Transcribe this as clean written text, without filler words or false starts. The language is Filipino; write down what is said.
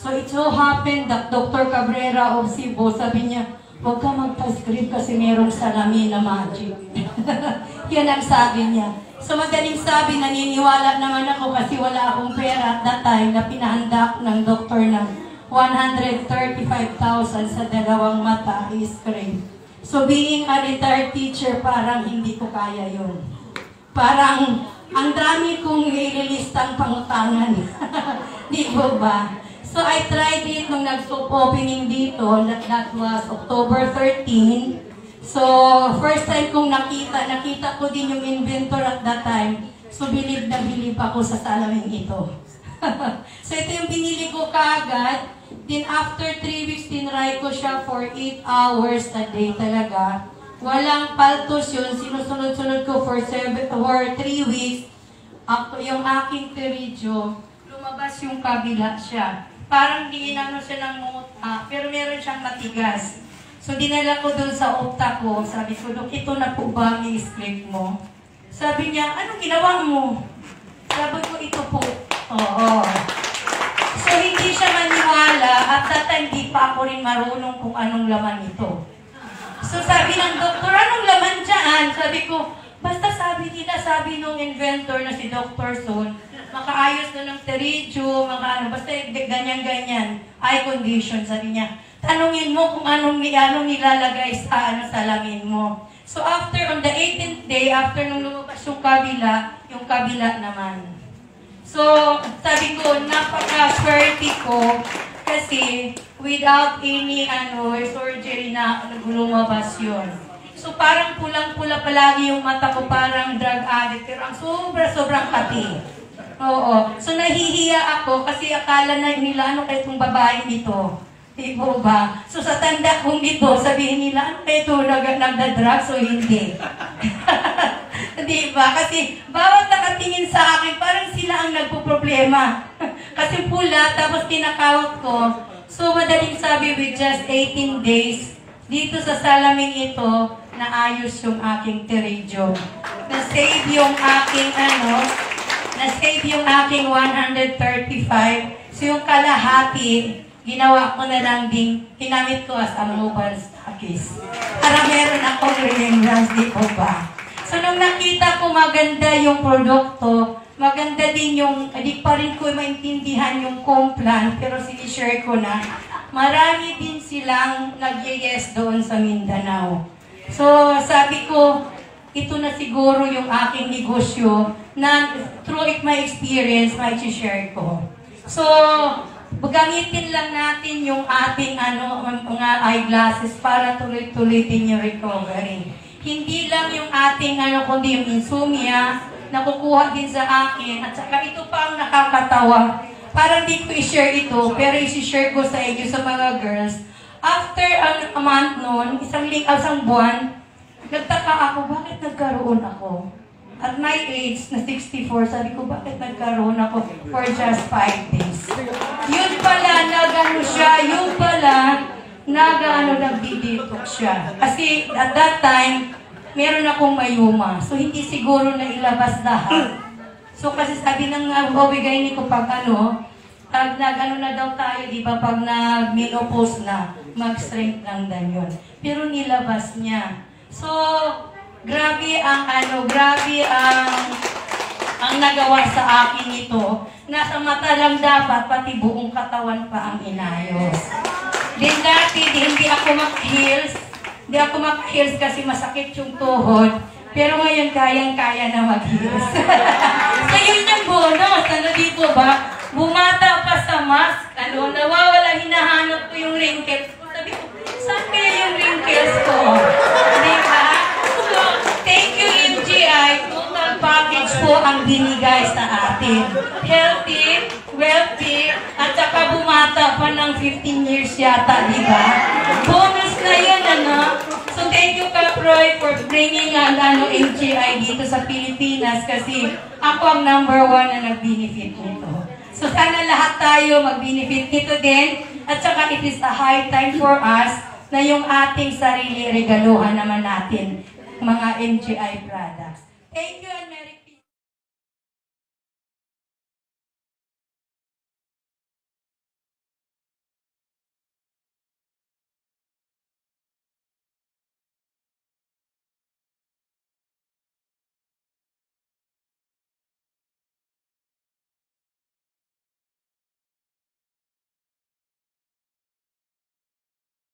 So it so happened that Dr. Cabrera of Cebu, sabi niya, huwag ka magpa-script kasi merong salamin na magic. Yan ang sabi niya. So madaling sabi, naniniwala naman ako kasi wala akong pera at that time na pinahanda ng doktor ng 135,000 sa dalawang mata i-script. So being a retired teacher, parang hindi ko kaya yun. Parang ang dami kong ililistang pangutangan. Di ko ba? So I tried it nung nag-soap opening dito, that was October 13. So first time kong nakita ko din yung inventor at that time. So bilib na bilib ako sa salamin ito. So ito yung binili ko kaagad. Then after 3 weeks, tinry ko siya for 8 hours a day talaga. Walang paltos yun. Sinusunod-sunod ko for 3 weeks. Yung aking peridyo, lumabas yung kabila siya. Parang di inano siya ng muta, pero meron siyang matigas. So dinala ko dun sa opta ko. Sabi ko, Dok, ito na po ba ang script mo? Sabi niya, anong ginawa mo? Sabi ko, ito po. Oo. So hindi siya maniwala at that time di pa ako rin marunong kung anong laman ito. So sabi ng doktor, anong laman dyan? Sabi ko, basta sabi nila, sabi nung inventor na si Dr. Son, makaayos na ng teridyo, basta ganyan-ganyan, eye condition, sabi niya. Tanungin mo kung anong nilalagay sa salamin mo. So after, on the 18th day, after nung lumabas yung kabila naman. So, sabi ko, napaka-swerte ko kasi without any surgery na lumabas yun. So, parang pulang-pula palagi yung mata ko, parang drug addict, pero ang sobrang kati. Oo. So, nahihiya ako kasi akala na nila, ano kayo itong babae nito? Diba ba? So, sa tanda kong ito, sabihin nila, ano kayo ito, nagda-drug? So, hindi. Diba? Kasi bawat nakatingin sa akin, parang sila ang nagpo-problema. Kasi pula, tapos tinakawat ko. So, madaling sabi, with just 18 days, dito sa salaming ito, naayos yung aking teridyo. Na-save yung aking, na-save yung aking 135. So, yung kalahati, ginawa ko na lang din, hinamit ko as a mobile stockist. Para meron akong remembrance, di ko ba? So, nung nakita ko maganda yung produkto, maganda din yung, hindi pa rin ko maintindihan yung Complan, pero sinishare ko na, marami din silang nag-yes doon sa Mindanao. So, sabi ko, ito na siguro yung aking negosyo na through my experience, may share ko. So, gamitin lang natin yung ating mga eyeglasses para tuloy-tuloy din yung recovery. Hindi lang yung ating kundi yung insomnia, nakukuha din sa akin. At saka ito pa ang nakakatawa. Parang di ko i-share ito, pero i-share ko sa inyo sa mga girls. After a month noon, isang buwan, nagtaka ako, bakit nagkaroon ako? At my age, na 64, sabi ko, bakit nagkaroon ako for just 5 days? Yun pala, nagano siya, yun pala, nagdi-detox siya. Kasi at that time, meron akong mayuma. So, hindi siguro na ilabas lahat. So, kasi sabi ng OB-GYN ko pag nag-ano na daw tayo, di ba, pag nag-menopause na, mag-strength lang dan yun. Pero nilabas niya. So, grabe ang nagawa sa akin ito. Nasa mata lang dapat, pati buong katawan pa ang inayos. Then dati, hindi ako mag-heels. Hindi ako mag-heels kasi masakit yung tuhod. Pero ngayon, kayang-kaya na mag-heels. So yun yung bonus. Dito ba? Bumata pa sa mask. Nawawala, hinahanap ko yung wrinkles ko. Sabi ko, saan kaya yung wrinkles ko? Diba? So, thank you MGI. Total package po ang binigay sa atin. Healthy, wealthy, at saka bumata pa ng 15 years yata, di ba? Bonus na yun, So, thank you, Kaproy, for bringing MGI dito sa Pilipinas kasi ako ang #1 na nag-benefit nito. So, sana lahat tayo mag-benefit nito din at saka it is a high time for us na yung ating sarili regaluhan naman natin mga MGI products. Thank you.